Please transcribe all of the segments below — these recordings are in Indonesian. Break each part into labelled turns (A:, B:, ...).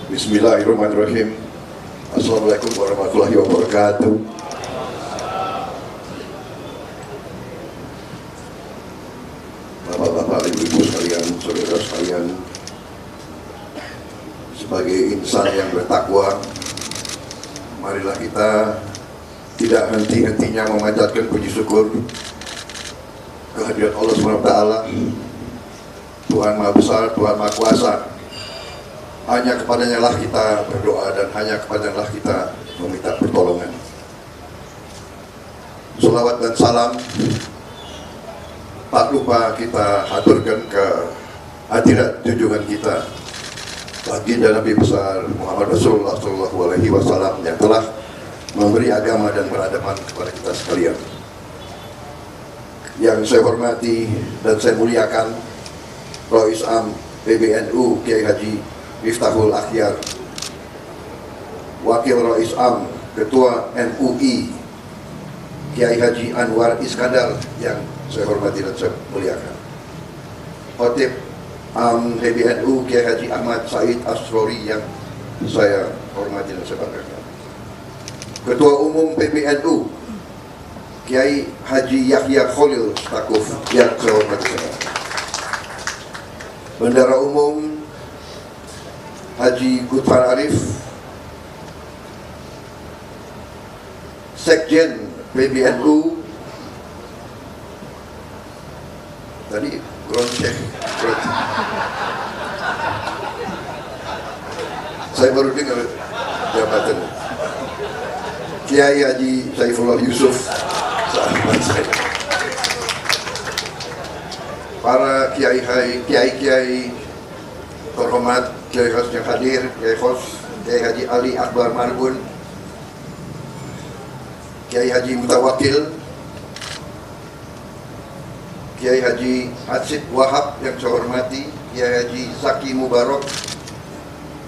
A: Bismillahirrahmanirrahim. Assalamualaikum warahmatullahi wabarakatuh. Bapak-bapak, ibu-ibu sekalian, saudara sekalian, sebagai insan yang bertakwa, marilah kita tidak henti-hentinya memanjatkan puji syukur kehadirat Allah SWT, Tuhan Maha Besar, Tuhan Maha Kuasa. Hanya kepadanya lah kita berdoa dan hanya kepadanya lah kita meminta pertolongan. Salawat dan salam tak lupa kita aturkan ke hadirat junjungan kita baginda Nabi besar Muhammad Rasulullah SAW yang telah memberi agama dan peradaban kepada kita sekalian. Yang saya hormati dan saya muliakan Rois Am PBNU Kiai Haji Miftahul Akhyar, Wakil Rois Am Ketua MUI Kiai Haji Anwar Iskandar yang saya hormati dan saya muliakan, Khotib Am PBNU Kiai Haji Ahmad Said Asrori yang saya hormati dan saya banggakan, Ketua Umum PBNU Kiai Haji Yahya Khalil Stakuf yang saya hormati saya, Bendara Umum Haji Gutfar Arif, Sekjen PBNU tadi ground check. Saya baru dengar jabatan Kiai Haji Saifullah Yusuf, sahabat saya. Para kiai terhormat, Kiai Khos yang hadir, Kiai Haji Ali Akbar Marbun, Kiai Haji Mutawakil, Kiai Haji Hatsib Wahab yang saya hormati, Kiai Haji Zaki Mubarak,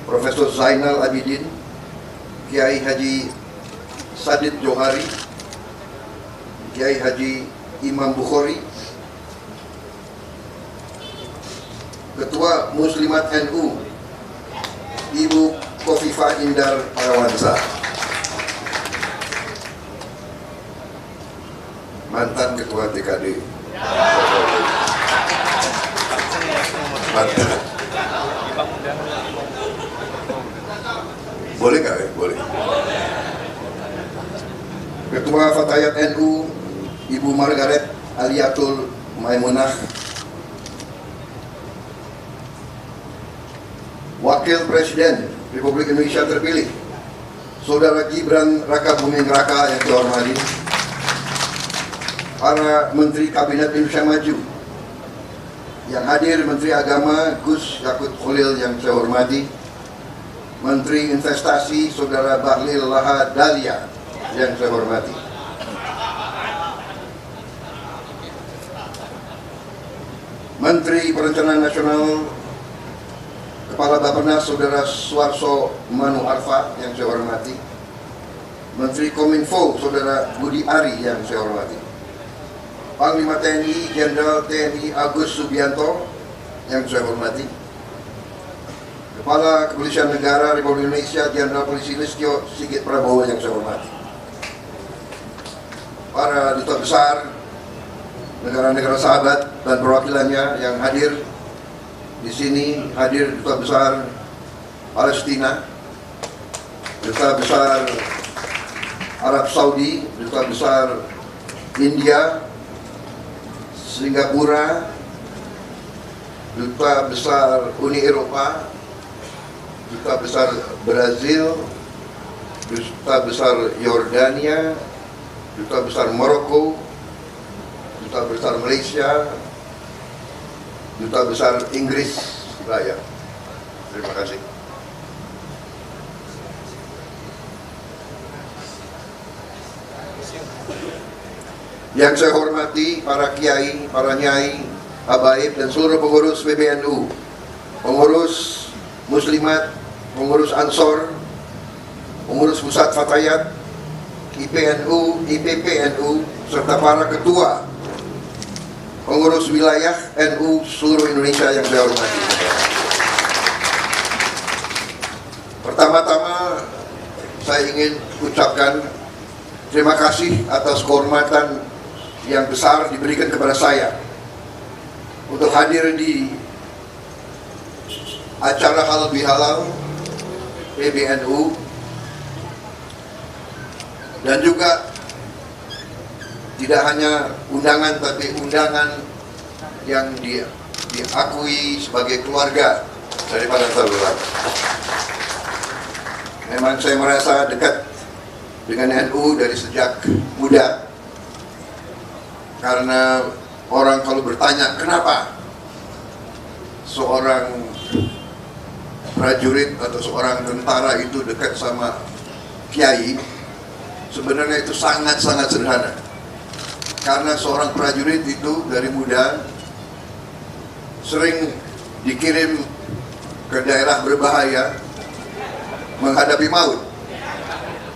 A: Profesor Zainal Abidin, Kiai Haji Sadid Johari, Kiai Haji Imam Bukhari, Ketua Muslimat NU Ibu Khofifah Indar Parawansa, mantan Ketua TKD, mantan. Boleh nggak ya? Boleh. Ketua Fatayat NU Ibu Margaret Aliatul Maimunah, Wakil Presiden Republik Indonesia terpilih Saudara Gibran Raka Buming Raka yang saya hormati, para Menteri Kabinet Indonesia Maju yang hadir, Menteri Agama Gus Yakut Khalil yang saya hormati, Menteri Investasi Saudara Bahlil Laha Dalia yang saya hormati, Menteri Perencanaan Nasional Kepala Bappenas Saudara Suarso Manu Arfa yang saya hormati, Menteri Kominfo Saudara Budi Ari yang saya hormati, Panglima TNI Jenderal TNI Agus Subianto yang saya hormati, Kepala Kepolisian Negara Republik Indonesia Jenderal Polisi Listio Sigit Prabowo yang saya hormati, para duta besar negara-negara sahabat dan perwakilannya yang hadir di sini, hadir Duta Besar Palestina, Duta Besar Arab Saudi, Duta Besar India, Singapura, Duta Besar Uni Eropa, Duta Besar Brazil, Duta Besar Yordania, Duta Besar Maroko, Duta Besar Malaysia, Duta Besar Inggris Raya. Terima kasih. Yang saya hormati para kiai, para nyai, habaib dan seluruh pengurus PBNU, pengurus Muslimat, pengurus Ansor, pengurus Pusat Fatayat, IPNU, IPPNU, serta para ketua pengurus wilayah NU seluruh Indonesia yang saya hormati. saya ingin ucapkan terima kasih atas kehormatan yang besar diberikan kepada saya untuk hadir di acara halal bihalal PBNU, dan juga tidak hanya undangan tapi undangan yang diakui sebagai keluarga daripada Taruna. Memang saya merasa dekat dengan NU dari sejak muda, karena orang kalau bertanya kenapa seorang prajurit atau seorang tentara itu dekat sama kiai, sebenarnya itu sangat-sangat sederhana. Karena seorang prajurit itu dari muda sering dikirim ke daerah berbahaya menghadapi maut.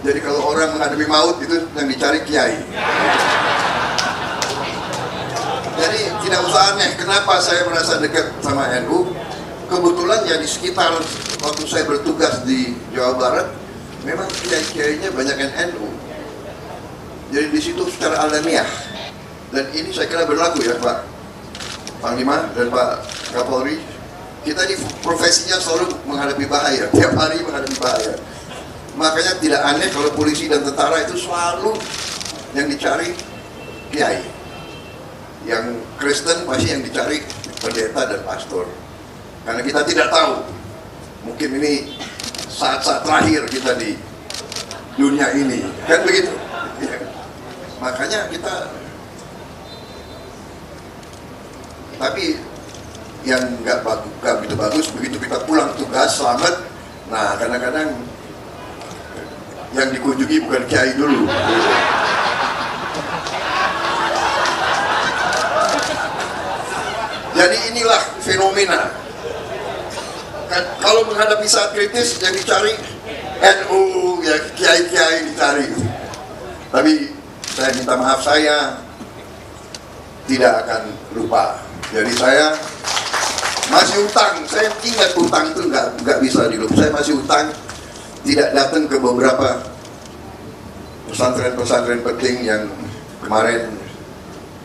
A: Jadi kalau orang menghadapi maut itu yang dicari kiai. Jadi tidak usah aneh kenapa saya merasa dekat sama NU. Kebetulan ya di sekitar waktu saya bertugas di Jawa Barat, memang kiai-kiainya banyak yang NU. Jadi di situ secara alamiah, dan ini saya kira berlaku ya Pak Panglima dan Pak Kapolri, kita ini profesinya selalu menghadapi bahaya, tiap hari menghadapi bahaya. Makanya tidak aneh kalau polisi dan tentara itu selalu yang dicari kiai. Yang Kristen pasti yang dicari pendeta dan pastor. Karena kita tidak tahu, mungkin ini saat-saat terakhir kita di dunia ini, kan begitu? Ya. Makanya kita, tapi yang nggak begitu bagus, begitu kita pulang tugas selamat, nah kadang-kadang yang dikunjungi bukan kiai dulu. Jadi inilah fenomena. Kalau menghadapi saat kritis yang dicari NU, ya kiai-kiai dicari. Tapi saya minta maaf, saya tidak akan lupa. Jadi saya masih utang. Saya ingat utang itu nggak bisa dilupa. Saya masih utang tidak datang ke beberapa pesantren-pesantren penting yang kemarin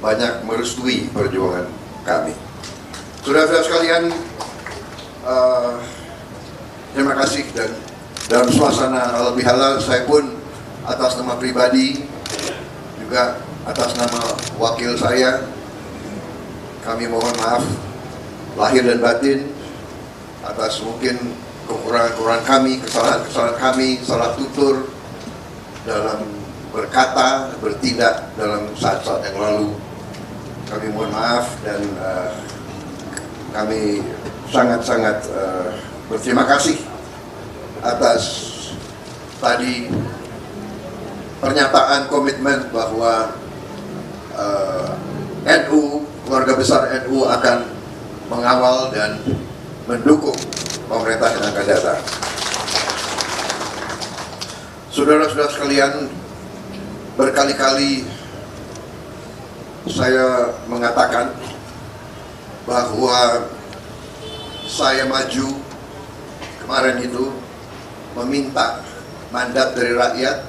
A: banyak merestui perjuangan kami. Saudara-saudara sekalian, terima kasih, dan dalam suasana halal bihalal saya pun atas nama pribadi juga atas nama wakil saya, kami mohon maaf lahir dan batin atas mungkin kekurangan kami, kesalahan kami, salah tutur dalam berkata, bertindak dalam saat-saat yang lalu. Kami mohon maaf, dan kami sangat-sangat berterima kasih atas tadi pernyataan komitmen bahwa NU, keluarga besar NU akan mengawal dan mendukung pemerintah yang akan datang. Saudara-saudara sekalian, berkali-kali saya mengatakan bahwa saya maju kemarin itu meminta mandat dari rakyat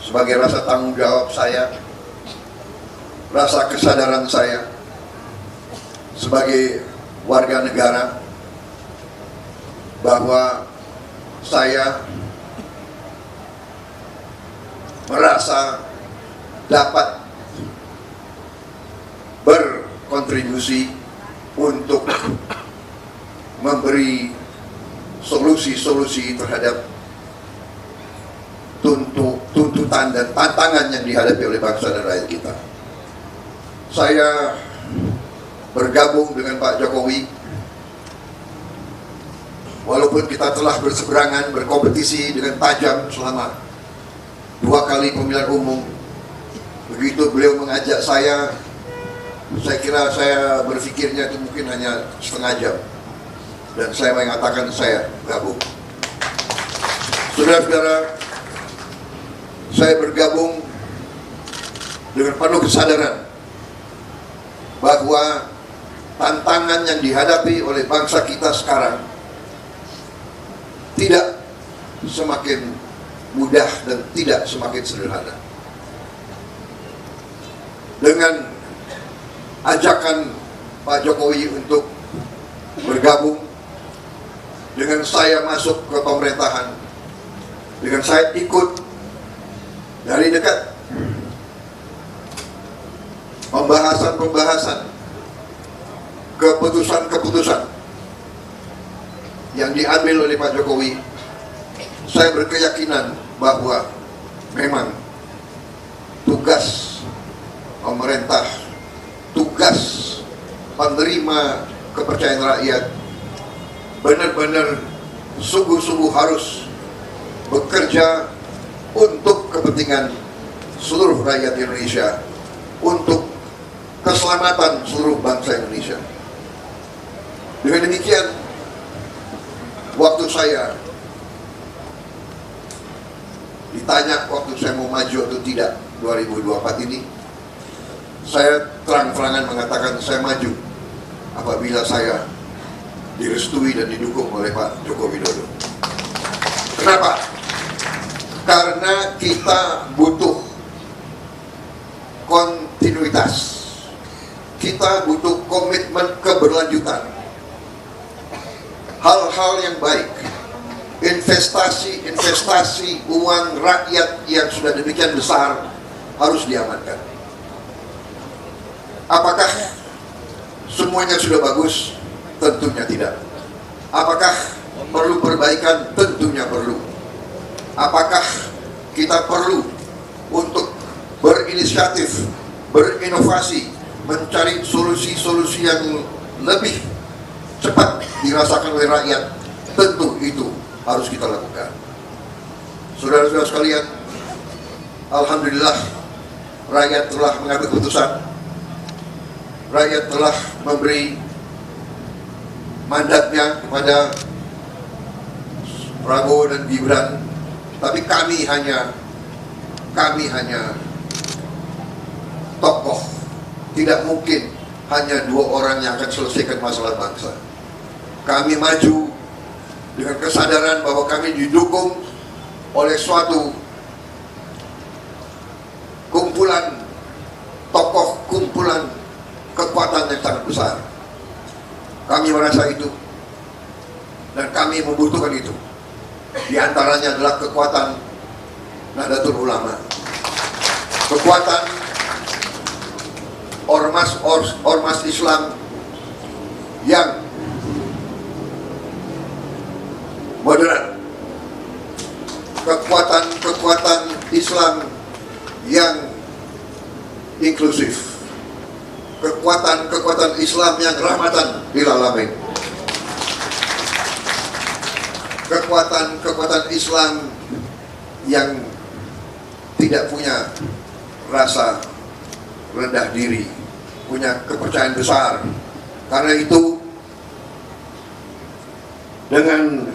A: sebagai rasa tanggung jawab saya, rasa kesadaran saya sebagai warga negara, bahwa saya merasa dapat berkontribusi untuk memberi solusi-solusi terhadap tuntutan dan tantangan yang dihadapi oleh bangsa dan rakyat kita. Saya bergabung dengan Pak Jokowi, walaupun kita telah berseberangan, berkompetisi dengan tajam selama 2 kali pemilihan umum. Begitu beliau mengajak saya kira saya berpikirnya itu mungkin hanya setengah jam, dan saya mengatakan saya gabung. Saudara-saudara, saya bergabung dengan penuh kesadaran bahwa tantangan yang dihadapi oleh bangsa kita sekarang tidak semakin mudah dan tidak semakin sederhana. Dengan ajakan Pak Jokowi untuk bergabung, dengan saya masuk ke pemerintahan, dengan saya ikut dari dekat pembahasan-pembahasan, keputusan-keputusan yang diambil oleh Pak Jokowi, saya berkeyakinan bahwa memang tugas pemerintah, tugas penerima kepercayaan rakyat benar-benar sungguh-sungguh harus bekerja untuk kepentingan seluruh rakyat Indonesia, untuk keselamatan seluruh bangsa Indonesia. Dengan demikian, waktu saya ditanya waktu saya mau maju atau tidak 2024 ini, saya terang-terangan mengatakan saya maju apabila saya direstui dan didukung oleh Pak Joko Widodo. Kenapa? Karena kita butuh kontinuitas, kita butuh komitmen keberlanjutan, hal-hal yang baik, investasi uang rakyat yang sudah demikian besar harus diamankan. Apakah semuanya sudah bagus? Tentunya tidak. Apakah perlu perbaikan? Tentunya perlu. Apakah kita perlu untuk berinisiatif, berinovasi, mencari solusi-solusi yang lebih cepat dirasakan oleh rakyat? Tentu itu harus kita lakukan. Saudara-saudara sekalian, alhamdulillah rakyat telah mengambil keputusan. Rakyat telah memberi mandatnya kepada Prabowo dan Gibran, tapi kami hanya tokoh. Tidak mungkin hanya dua orang yang akan selesaikan masalah bangsa. Kami maju dengan kesadaran bahwa kami didukung oleh suatu kumpulan tokoh, kumpulan kekuatan yang sangat besar. Kami merasa itu dan kami membutuhkan itu. Di antaranya adalah kekuatan Nahdlatul Ulama, kekuatan ormas Islam yang moderat, kekuatan Islam yang inklusif, kekuatan Islam yang rahmatan lil alamin, kekuatan Islam yang tidak punya rasa rendah diri, punya kepercayaan besar. Karena itu, dengan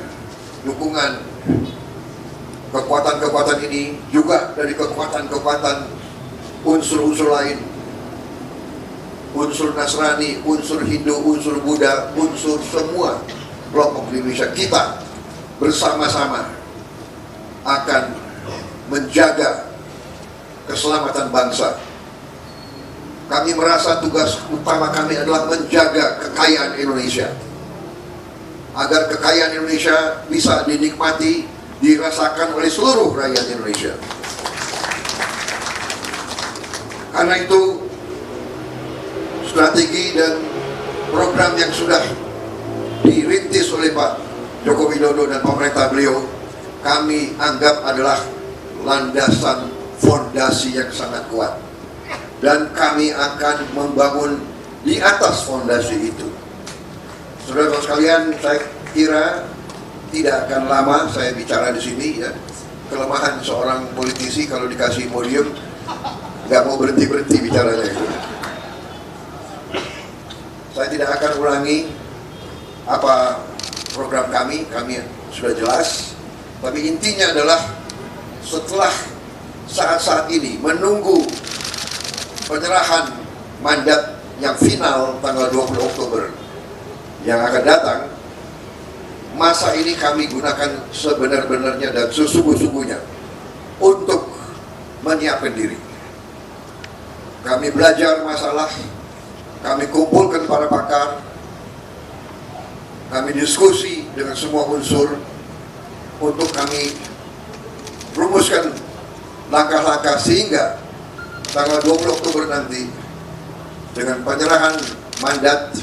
A: dukungan kekuatan-kekuatan ini, juga dari kekuatan-kekuatan unsur-unsur lain, unsur Nasrani, unsur Hindu, unsur Buddha, unsur semua kelompok di Indonesia, kita bersama-sama akan menjaga keselamatan bangsa. Kami merasa tugas utama kami adalah menjaga kekayaan Indonesia, agar kekayaan Indonesia bisa dinikmati, dirasakan oleh seluruh rakyat Indonesia. Karena itu, strategi dan program yang sudah dirintis oleh Pak Joko Widodo dan pemerintah beliau, kami anggap adalah landasan fondasi yang sangat kuat. Dan kami akan membangun di atas fondasi itu. Saudara-saudara sekalian, saya kira tidak akan lama saya bicara di sini, ya. Kelemahan seorang politisi kalau dikasih podium nggak mau berhenti bicaranya itu. Saya tidak akan ulangi apa program kami sudah jelas. Tapi intinya adalah setelah saat-saat ini menunggu penyerahan mandat yang final tanggal 20 Oktober yang akan datang, masa ini kami gunakan sebenar-benarnya dan sesungguh-sungguhnya untuk menyiapkan diri. Kami belajar masalah, kami kumpulkan para pakar, kami diskusi dengan semua unsur untuk kami rumuskan langkah-langkah sehingga tanggal 20 Oktober nanti dengan penyerahan mandat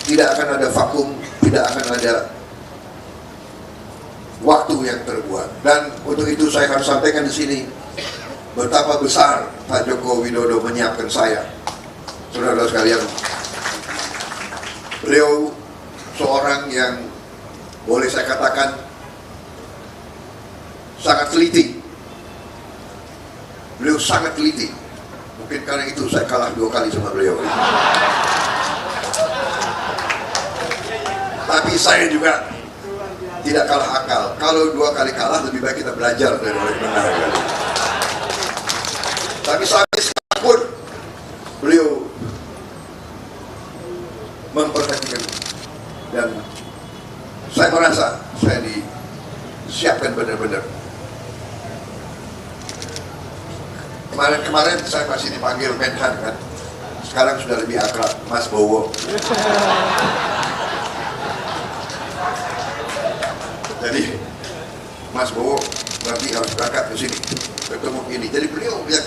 A: tidak akan ada vakum, tidak akan ada waktu yang terbuat. Dan untuk itu saya harus sampaikan di sini betapa besar Pak Joko Widodo menyiapkan saya. Saudara-saudara sekalian, beliau seorang yang boleh saya katakan sangat teliti. Beliau sangat teliti. Mungkin karena itu saya kalah 2 kali sama beliau. Tapi saya juga tidak kalah akal. Kalau 2 kali kalah, lebih baik kita belajar dari orang yang benar. Tapi sampai sekarang pun beliau memperhatikan, dan saya merasa saya disiapkan benar-benar. Kemarin saya masih dipanggil Menhan kan, sekarang sudah lebih akrab Mas Bowo. Jadi Mas Bowo nanti harus berangkat ke sini ketemu ini. Jadi beliau bilang,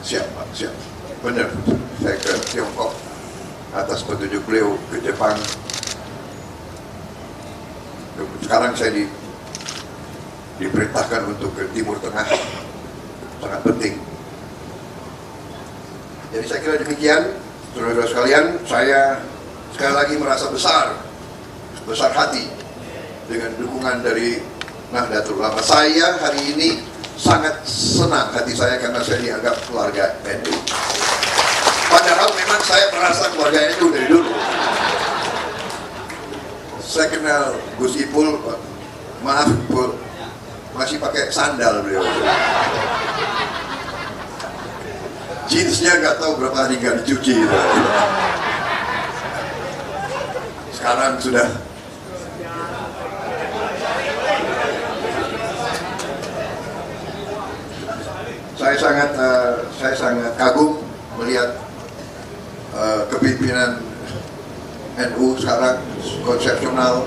A: siap Pak, siap. Benar, saya ke Tiongkok atas petunjuk beliau, ke Jepang. Sekarang saya diperintahkan untuk ke Timur Tengah, sangat penting. Jadi saya kira demikian, saudara-saudara sekalian. Saya sekali lagi merasa besar hati dengan dukungan dari Nahdlatul Ulama. Saya hari ini sangat senang hati saya karena saya dianggap keluarga NU. Padahal memang saya merasa keluarga NU dari dulu. Saya kenal Gus Ipul, maaf Ipul, masih pakai sandal beliau. Jeansnya nggak tahu berapa hari nggak dicuci. Sekarang sudah saya sangat kagum melihat kepimpinan NU sekarang konsepsional,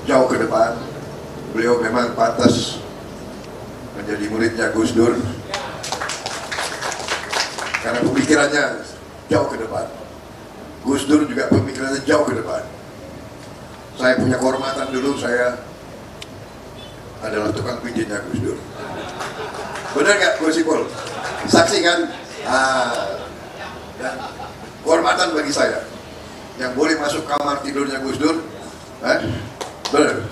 A: jauh ke depan. Beliau memang pantas menjadi muridnya Gus Dur karena pemikirannya jauh ke depan. Gus Dur juga pemikirannya jauh ke depan. Saya punya kehormatan, dulu saya adalah tukang pijitnya Gus Dur. Benar nggak Gus Ipul? Saksi kan? Dan kehormatan bagi saya yang boleh masuk kamar tidurnya Gus Dur. Benar.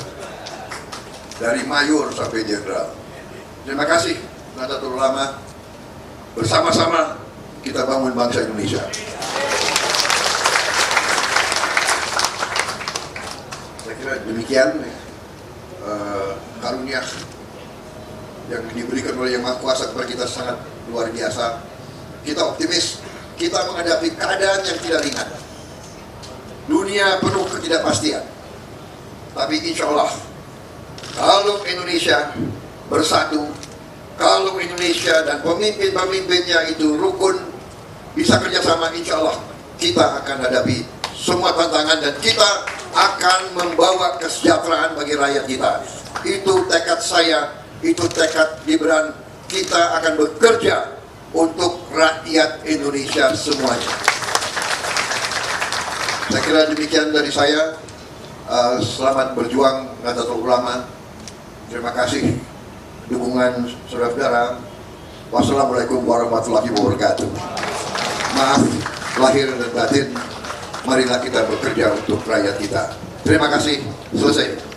A: Dari mayor sampai jenderal. Terima kasih Nahdlatul Ulama. Bersama-sama kita bangun bangsa Indonesia. Saya kira demikian karunia yang diberikan oleh Yang Maha Kuasa kepada kita sangat luar biasa. Kita optimis, kita menghadapi keadaan yang tidak ringan. Dunia penuh ketidakpastian. Tapi insya Allah, kalau Indonesia bersatu, kalau Indonesia dan pemimpin-pemimpinnya itu rukun, bisa kerjasama, insya Allah kita akan hadapi semua tantangan dan kita akan membawa kesejahteraan bagi rakyat kita. Itu tekad saya, itu tekad Gibran. Kita akan bekerja untuk rakyat Indonesia semuanya. Saya kira demikian dari saya. Selamat berjuang Nahdlatul Ulama. Terima kasih dukungan saudara-saudara. Wassalamualaikum warahmatullahi wabarakatuh. Maaf lahir dan batin. Marilah kita bekerja untuk rakyat kita. Terima kasih. Selesai.